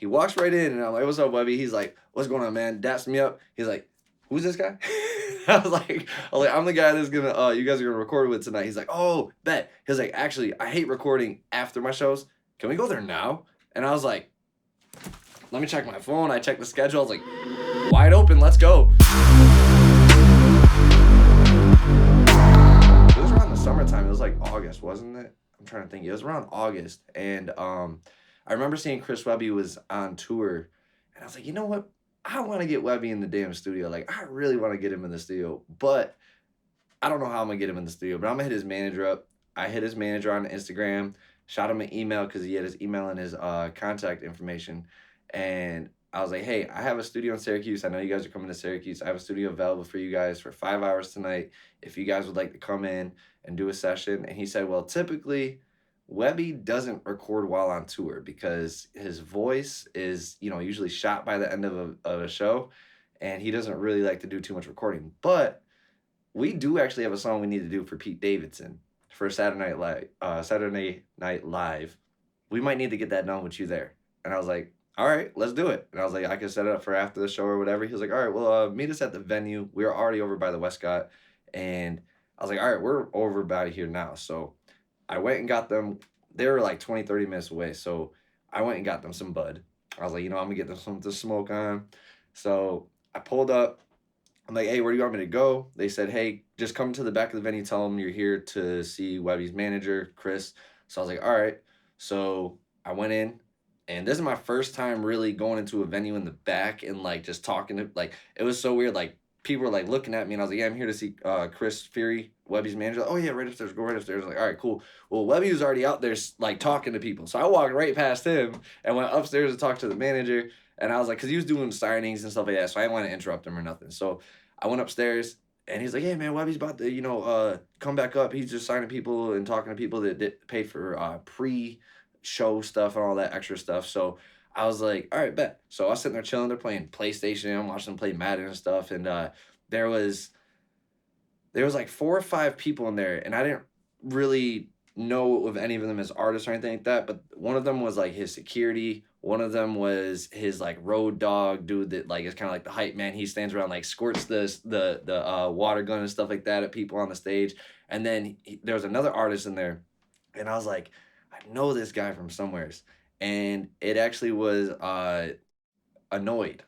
he walks right in, and I'm like, "What's up, Webby?" He's like, "What's going on, man?" Daps me up. He's like, "Who's this guy?" I'm the guy that's gonna you guys are gonna record with tonight. He's like, "Oh, bet." He's like, "Actually, I hate recording after my shows. Can we go there now?" And I was like, "Let me check my phone." I checked the schedule. I was like, "Wide open. Let's go." It was around the summertime. It was like August, wasn't it? I'm trying to think. It was around August, and I remember seeing Chris Webby was on tour, and I was like, you know what? I want to get Webby in the damn studio. Like, I really want to get him in the studio, but I don't know how I'm gonna get him in the studio. But I'm gonna hit his manager up. I hit his manager on Instagram, shot him an email because he had his email and his contact information, and I was like, hey, I have a studio in Syracuse. I know you guys are coming to Syracuse. I have a studio available for you guys for 5 hours tonight. If you guys would like to come in and do a session. And he said, well, typically Webby doesn't record while on tour because his voice is, usually shot by the end of a show, and he doesn't really like to do too much recording. But we do actually have a song we need to do for Pete Davidson for Saturday Night Live. We might need to get that done with you there. And I was like, all right, let's do it. And I was like, I can set it up for after the show or whatever. He was like, all right, well, meet us at the venue. We were already over by the Westcott. And I was like, all right, we're over by here now. So I went and got them. They were like 20, 30 minutes away. So I went and got them some bud. I was like, I'm going to get them something to smoke on. So I pulled up. I'm like, hey, where do you want me to go? They said, hey, just come to the back of the venue. Tell them you're here to see Webby's manager, Chris. So I was like, all right. So I went in, and this is my first time really going into a venue in the back and like just talking to, like, it was so weird. Like, people were like looking at me, and I was like, yeah, I'm here to see Chris Fury, Webby's manager. Oh yeah, right upstairs. Go right upstairs. I was like, all right, cool. Well, Webby was already out there like talking to people, so I walked right past him and went upstairs to talk to the manager. And I was like, because he was doing signings and stuff like that, so I didn't want to interrupt him or nothing. So I went upstairs, and he's like, hey man, Webby's about to come back up. He's just signing people and talking to people that did pay for pre-show stuff and all that extra stuff. So I was like, all right, bet. So I was sitting there chilling. They're playing PlayStation. I'm watching them play Madden and stuff. And there was like 4 or 5 people in there, and I didn't really know of any of them as artists or anything like that. But one of them was like his security. One of them was his like road dog dude that like is kind of like the hype man. He stands around, like squirts the water gun and stuff like that at people on the stage. And then there was another artist in there, and I was like, I know this guy from somewheres. And it actually was Annoyed.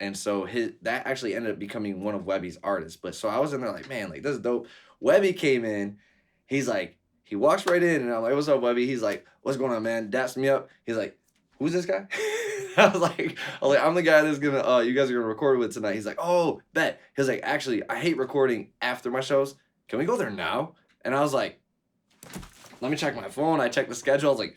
And so that actually ended up becoming one of Webby's artists. But so I was in there like, man, like this is dope. Webby came in, he's like, he walks right in, and I'm like, what's up, Webby? He's like, what's going on, man? Daps me up. He's like, who's this guy? I'm the guy that's gonna you guys are gonna record with tonight. He's like, oh, bet. He's like, actually, I hate recording after my shows. Can we go there now? And I was like, let me check my phone. I checked the schedule. I was like,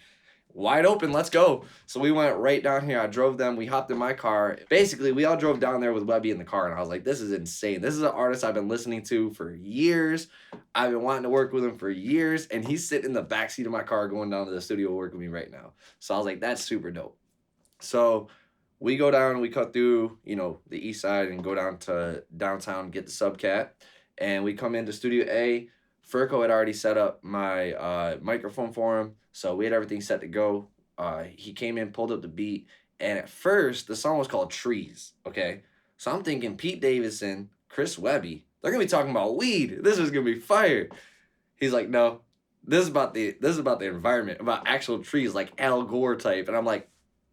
wide open, let's go. So we went right down here. I drove them. We hopped in my car. Basically, we all drove down there with Webby in the car, and I was like, this is insane. This is an artist I've been listening to for years. I've been wanting to work with him for years, and he's sitting in the backseat of my car going down to the studio working with me right now. So I was like, that's super dope. So we go down, we cut through, the east side and go down to downtown, get the SubCat, and we come into Studio A. Furco had already set up my microphone for him, so we had everything set to go. He came in, pulled up the beat, and at first, the song was called Trees, okay? So I'm thinking Pete Davidson, Chris Webby, they're going to be talking about weed. This is going to be fire. He's like, no, this is about the environment, about actual trees, like Al Gore type. And I'm like,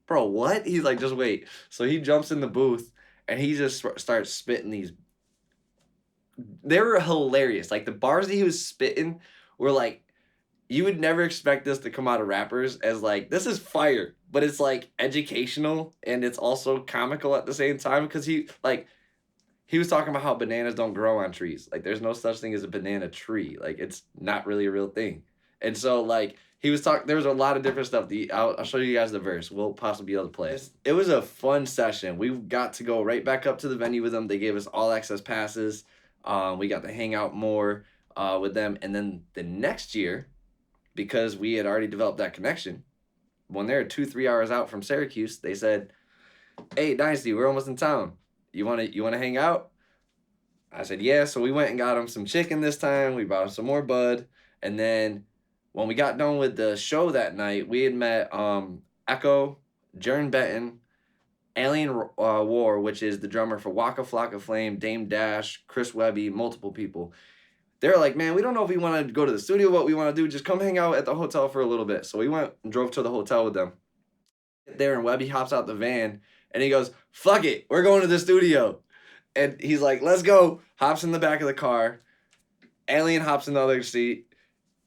bro, what? He's like, just wait. So he jumps in the booth, and he just starts spitting these. They were hilarious. Like, the bars that he was spitting were like, you would never expect this to come out of rappers as like, this is fire, but it's like educational and it's also comical at the same time, because he was talking about how bananas don't grow on trees. Like, there's no such thing as a banana tree. Like, it's not really a real thing. And so like he was talking, there was a lot of different stuff. I'll show you guys the verse. We'll possibly be able to play it. It was a fun session. We got to go right back up to the venue with them. They gave us all access passes. We got to hang out more with them. And then the next year, because we had already developed that connection, when they were 2-3 hours out from Syracuse, they said, hey, Dynasty, we're almost in town. You wanna hang out? I said, yeah. So we went and got him some chicken this time. We bought him some more bud. And then when we got done with the show that night, we had met Echo, Jern Benton, Alien War, which is the drummer for Waka Flocka Flame, Dame Dash, Chris Webby, multiple people. They're like, man, we don't know if we want to go to the studio, what we want to do. Just come hang out at the hotel for a little bit. So we went and drove to the hotel with them. There, and Webby hops out the van, and he goes, fuck it, we're going to the studio. And he's like, let's go. Hops in the back of the car. Alien hops in the other seat.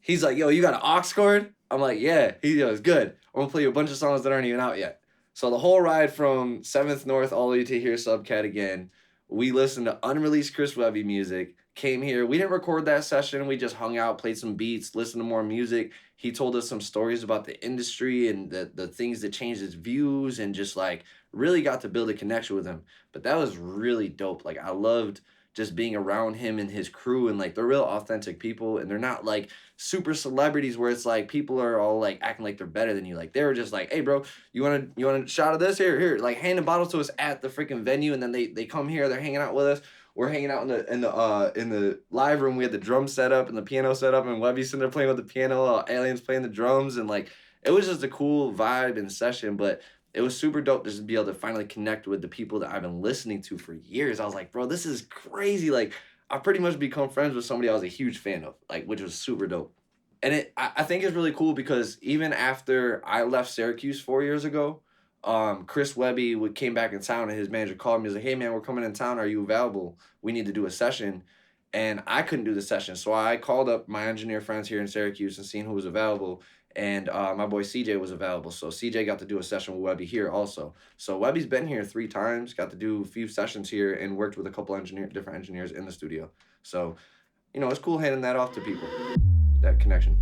He's like, yo, you got an aux cord? I'm like, yeah. He goes, good. I'm going to play you a bunch of songs that aren't even out yet. So the whole ride from 7th North all the way to here, SubCat again, we listened to unreleased Chris Webby music, came here. We didn't record that session. We just hung out, played some beats, listened to more music. He told us some stories about the industry and the things that changed his views, and just like really got to build a connection with him. But that was really dope. Like, I loved just being around him and his crew, and like they're real authentic people, and they're not like super celebrities where it's like people are all like acting like they're better than you. Like, they were just like, hey bro, you want a shot of this? Here, like handing bottles to us at the freaking venue, and then they come here, they're hanging out with us. We're hanging out in the live room. We had the drum set up and the piano set up, and Webby's sitting there playing with the piano, Alien's playing the drums, and like it was just a cool vibe and session. But it was super dope just to be able to finally connect with the people that I've been listening to for years. I was like, bro, this is crazy. Like, I pretty much become friends with somebody I was a huge fan of, like, which was super dope. And I think it's really cool because even after I left Syracuse 4 years ago, Chris Webby came back in town, and his manager called me. He was like, hey man, we're coming in town. Are you available? We need to do a session. And I couldn't do the session. So I called up my engineer friends here in Syracuse and seen who was available. And my boy CJ was available. So CJ got to do a session with Webby here also. So Webby's been here 3 times, got to do a few sessions here, and worked with a couple different engineers in the studio. So, you know, it's cool handing that off to people, that connection.